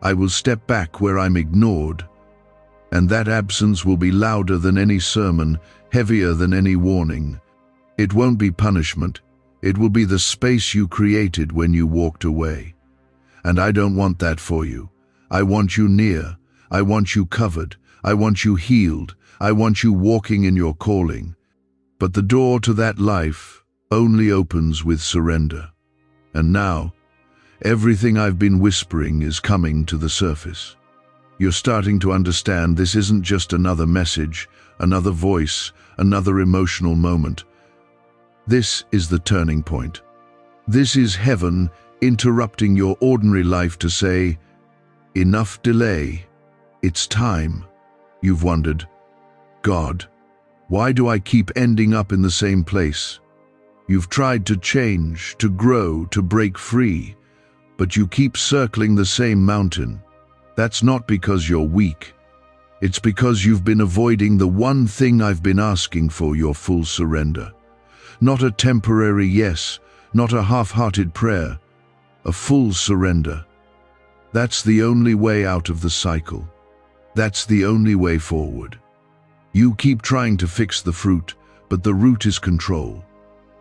I will step back where I'm ignored, and that absence will be louder than any sermon, heavier than any warning. It won't be punishment. It will be the space you created when you walked away. And I don't want that for you. I want you near. I want you covered. I want you healed. I want you walking in your calling. But the door to that life only opens with surrender. And now, everything I've been whispering is coming to the surface. You're starting to understand this isn't just another message, another voice, another emotional moment. This is the turning point. This is heaven interrupting your ordinary life to say, enough delay. It's time. You've wondered, God, why do I keep ending up in the same place? You've tried to change, to grow, to break free, but you keep circling the same mountain. That's not because you're weak. It's because you've been avoiding the one thing I've been asking for, your full surrender. Not a temporary yes, not a half-hearted prayer, a full surrender. That's the only way out of the cycle. That's the only way forward. You keep trying to fix the fruit, but the root is control.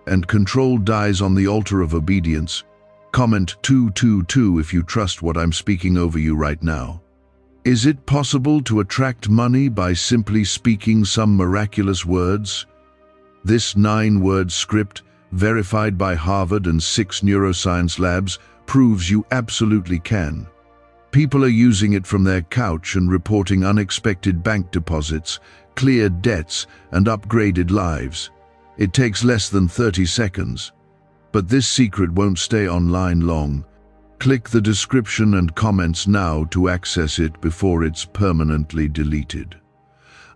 And control dies on the altar of obedience. Comment 222 if you trust what I'm speaking over you right now. Is it possible to attract money by simply speaking some miraculous words? This 9-word script, verified by Harvard and 6 neuroscience labs, proves you absolutely can. People are using it from their couch and reporting unexpected bank deposits, cleared debts, and upgraded lives. It takes less than 30 seconds. But this secret won't stay online long. Click the description and comments now to access it before it's permanently deleted.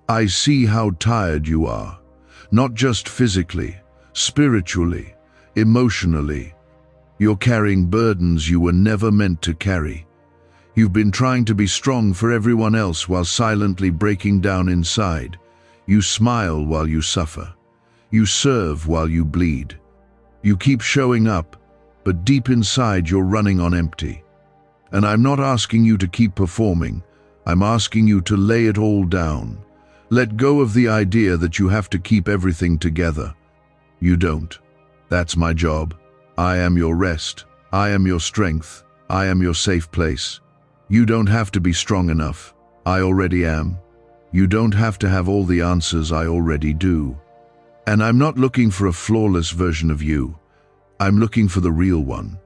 I see how tired you are, not just physically, spiritually, emotionally. You're carrying burdens you were never meant to carry. You've been trying to be strong for everyone else while silently breaking down inside. You smile while you suffer. You serve while you bleed. You keep showing up, but deep inside you're running on empty. And I'm not asking you to keep performing. I'm asking you to lay it all down. Let go of the idea that you have to keep everything together. You don't. That's my job. I am your rest. I am your strength. I am your safe place. You don't have to be strong enough. I already am. You don't have to have all the answers. I already do. And I'm not looking for a flawless version of you. I'm looking for the real one.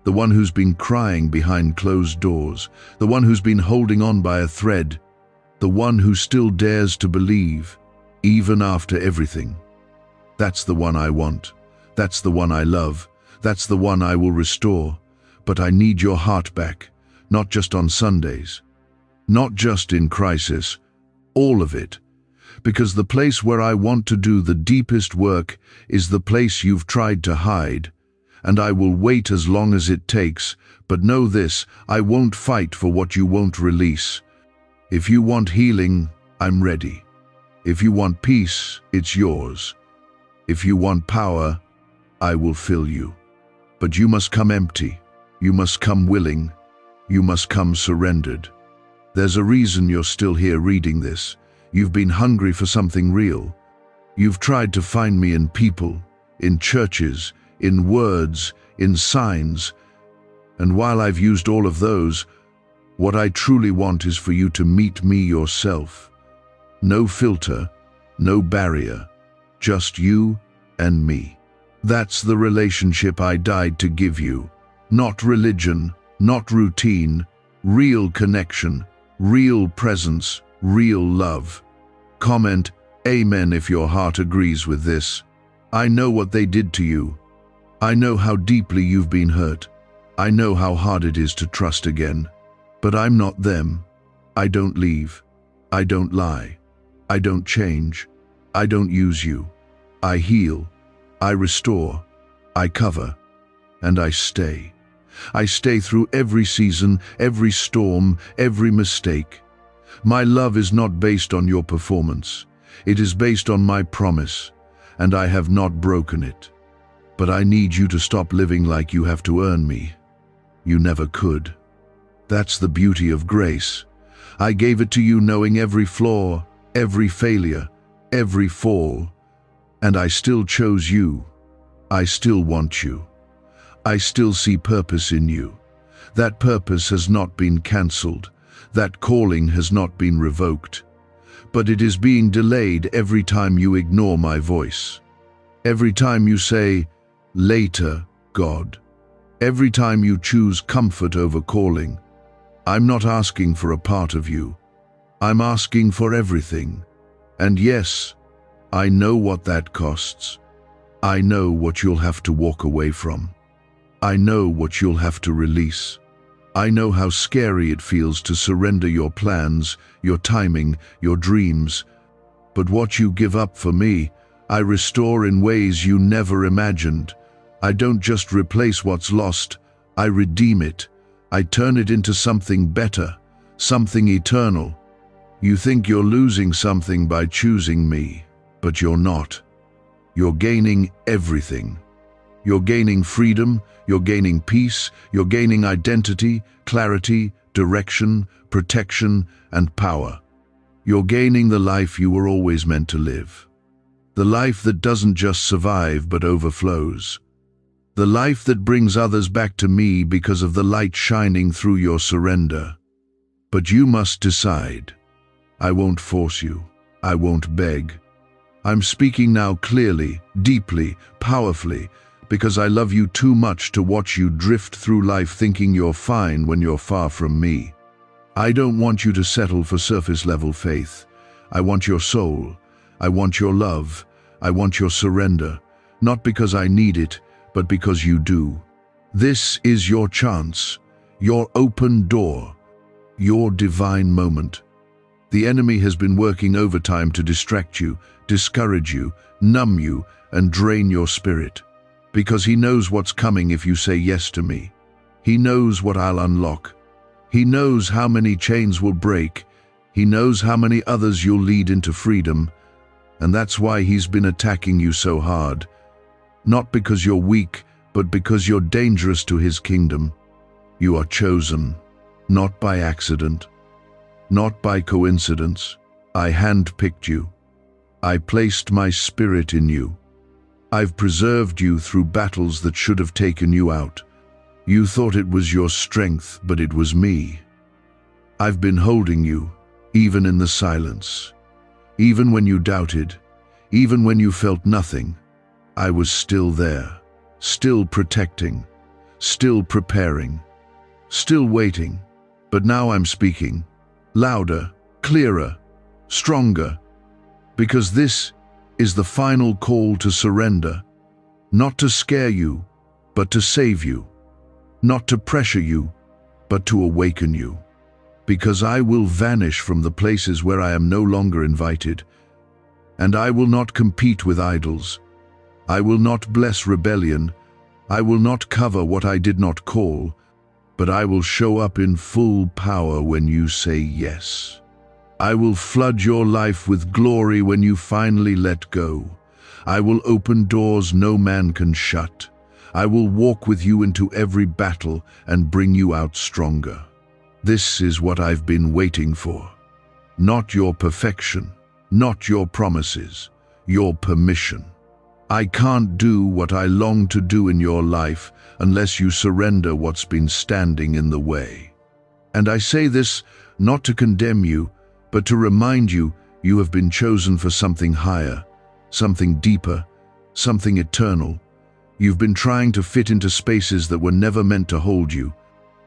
The one who's been crying behind closed doors. The one who's been holding on by a thread. The one who still dares to believe, even after everything. That's the one I want. That's the one I love. That's the one I will restore. But I need your heart back, not just on Sundays. Not just in crisis. All of it. Because the place where I want to do the deepest work is the place you've tried to hide. and I will wait as long as it takes, but know this, I won't fight for what you won't release. If you want healing, I'm ready. If you want peace, it's yours. If you want power, I will fill you. But you must come empty. You must come willing. You must come surrendered. There's a reason you're still here reading this. You've been hungry for something real. You've tried to find me in people, in churches, in words, in signs. And while I've used all of those, what I truly want is for you to meet me yourself. No filter, no barrier, just you and me. That's the relationship I died to give you. Not religion, not routine, real connection, real presence, real love. Comment Amen if your heart agrees with this. I know what they did to you. I know how deeply you've been hurt. I know how hard it is to trust again. But I'm not them. I don't leave. I don't lie. I don't change. I don't use you. I heal. I restore. I cover. And I stay. I stay through every season, every storm, every mistake. My love is not based on your performance. It is based on my promise, and I have not broken it. But I need you to stop living like you have to earn me. You never could. That's the beauty of grace. I gave it to you knowing every flaw, every failure, every fall. And I still chose you. I still want you. I still see purpose in you. That purpose has not been cancelled. That calling has not been revoked. But it is being delayed every time you ignore my voice. Every time you say, later, God. Every time you choose comfort over calling. I'm not asking for a part of you. I'm asking for everything. And yes, I know what that costs. I know what you'll have to walk away from. I know what you'll have to release. I know how scary it feels to surrender your plans, your timing, your dreams. But what you give up for me, I restore in ways you never imagined. I don't just replace what's lost, I redeem it. I turn it into something better, something eternal. You think you're losing something by choosing me, but you're not. You're gaining everything. You're gaining freedom, you're gaining peace, you're gaining identity, clarity, direction, protection, and power. You're gaining the life you were always meant to live. The life that doesn't just survive but overflows. The life that brings others back to me because of the light shining through your surrender. But you must decide. I won't force you. I won't beg. I'm speaking now clearly, deeply, powerfully, because I love you too much to watch you drift through life thinking you're fine when you're far from me. I don't want you to settle for surface-level faith. I want your soul. I want your love. I want your surrender. Not because I need it, but because you do. This is your chance, your open door, your divine moment. The enemy has been working overtime to distract you, discourage you, numb you, and drain your spirit. Because he knows what's coming if you say yes to me. He knows what I'll unlock. He knows how many chains will break. He knows how many others you'll lead into freedom. And that's why he's been attacking you so hard. Not because you're weak, but because you're dangerous to his kingdom. You are chosen, not by accident, not by coincidence. I handpicked you. I placed my spirit in you. I've preserved you through battles that should have taken you out. You thought it was your strength, but it was me. I've been holding you, even in the silence. Even when you doubted, even when you felt nothing, I was still there, still protecting, still preparing, still waiting. But now I'm speaking, louder, clearer, stronger, because this is the final call to surrender, not to scare you, but to save you, not to pressure you, but to awaken you. Because I will vanish from the places where I am no longer invited, and I will not compete with idols. I will not bless rebellion. I will not cover what I did not call, but I will show up in full power when you say yes. I will flood your life with glory when you finally let go. I will open doors no man can shut. I will walk with you into every battle and bring you out stronger. This is what I've been waiting for. Not your perfection, not your promises, your permission. I can't do what I long to do in your life unless you surrender what's been standing in the way. And I say this not to condemn you, but to remind you you have been chosen for something higher, something deeper, something eternal. You've been trying to fit into spaces that were never meant to hold you.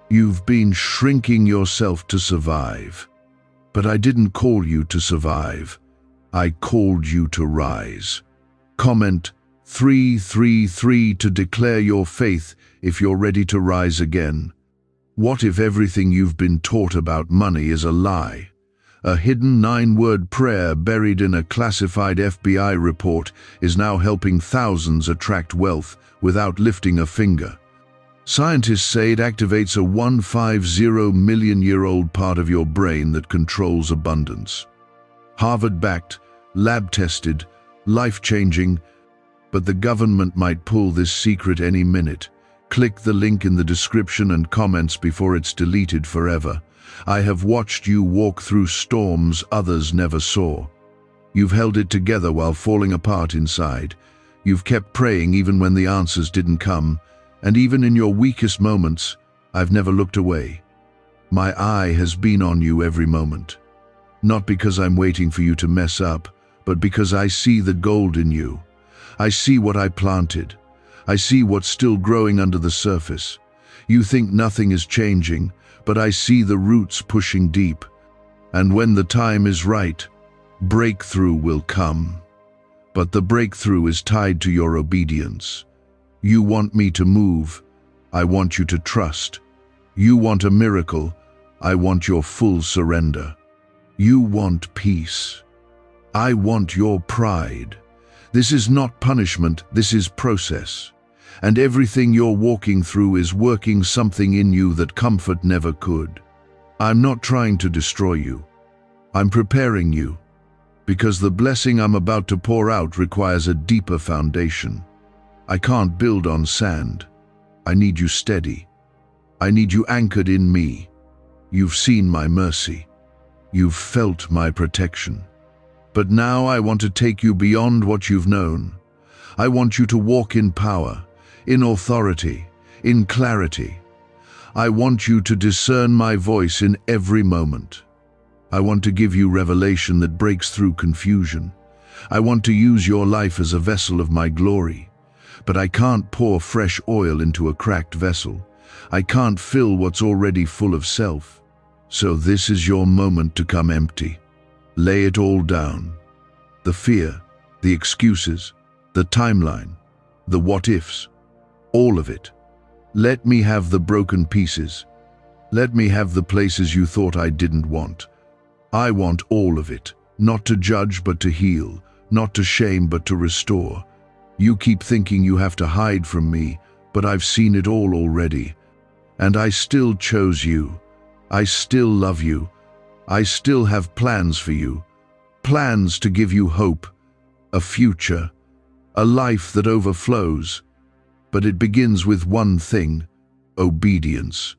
You've been shrinking yourself to survive. But I didn't call you to survive. I called you to rise. Comment 333 to declare your faith if you're ready to rise again. What if everything you've been taught about money is a lie? A hidden 9-word prayer buried in a classified FBI report is now helping thousands attract wealth without lifting a finger. Scientists say it activates a 150 million-year-old part of your brain that controls abundance. Harvard-backed, lab-tested, life-changing, but the government might pull this secret any minute. Click the link in the description and comments before it's deleted forever. I have watched you walk through storms others never saw. You've held it together while falling apart inside. You've kept praying even when the answers didn't come, and even in your weakest moments, I've never looked away. My eye has been on you every moment. Not because I'm waiting for you to mess up, but because I see the gold in you. I see what I planted. I see what's still growing under the surface. You think nothing is changing, but I see the roots pushing deep. And when the time is right, breakthrough will come. But the breakthrough is tied to your obedience. You want me to move. I want you to trust. You want a miracle. I want your full surrender. You want peace. I want your pride. This is not punishment, this is process. And everything you're walking through is working something in you that comfort never could. I'm not trying to destroy you. I'm preparing you, because the blessing I'm about to pour out requires a deeper foundation. I can't build on sand. I need you steady. I need you anchored in me. You've seen my mercy. You've felt my protection. But now I want to take you beyond what you've known. I want you to walk in power, in authority, in clarity. I want you to discern my voice in every moment. I want to give you revelation that breaks through confusion. I want to use your life as a vessel of my glory. But I can't pour fresh oil into a cracked vessel. I can't fill what's already full of self. So this is your moment to come empty. Lay it all down. The fear, the excuses, the timeline, the what-ifs, all of it. Let me have the broken pieces. Let me have the places you thought I didn't want. I want all of it, not to judge but to heal, not to shame but to restore. You keep thinking you have to hide from me, but I've seen it all already. And I still chose you. I still love you. I still have plans for you. Plans to give you hope, a future, a life that overflows. But it begins with one thing: obedience.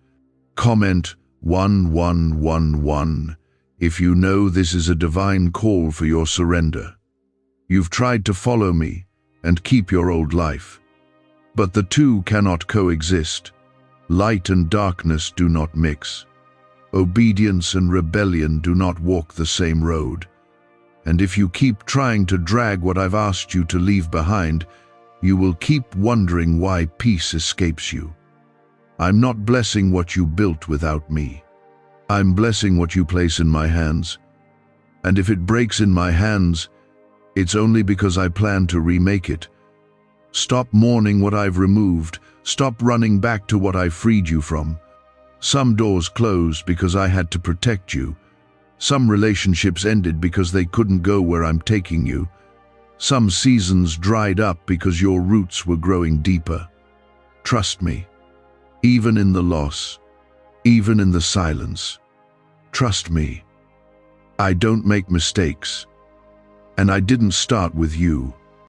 Comment 1111 if you know this is a divine call for your surrender. You've tried to follow me and keep your old life, but the two cannot coexist. Light and darkness do not mix. Obedience and rebellion do not walk the same road. And if you keep trying to drag what I've asked you to leave behind, you will keep wondering why peace escapes you. I'm not blessing what you built without me. I'm blessing what you place in my hands. And if it breaks in my hands, it's only because I plan to remake it. Stop mourning what I've removed. Stop running back to what I freed you from. Some doors closed because I had to protect you. Some relationships ended because they couldn't go where I'm taking you. Some seasons dried up because your roots were growing deeper. Trust me, even in the loss, even in the silence. Trust me. I don't make mistakes. And I didn't start with you.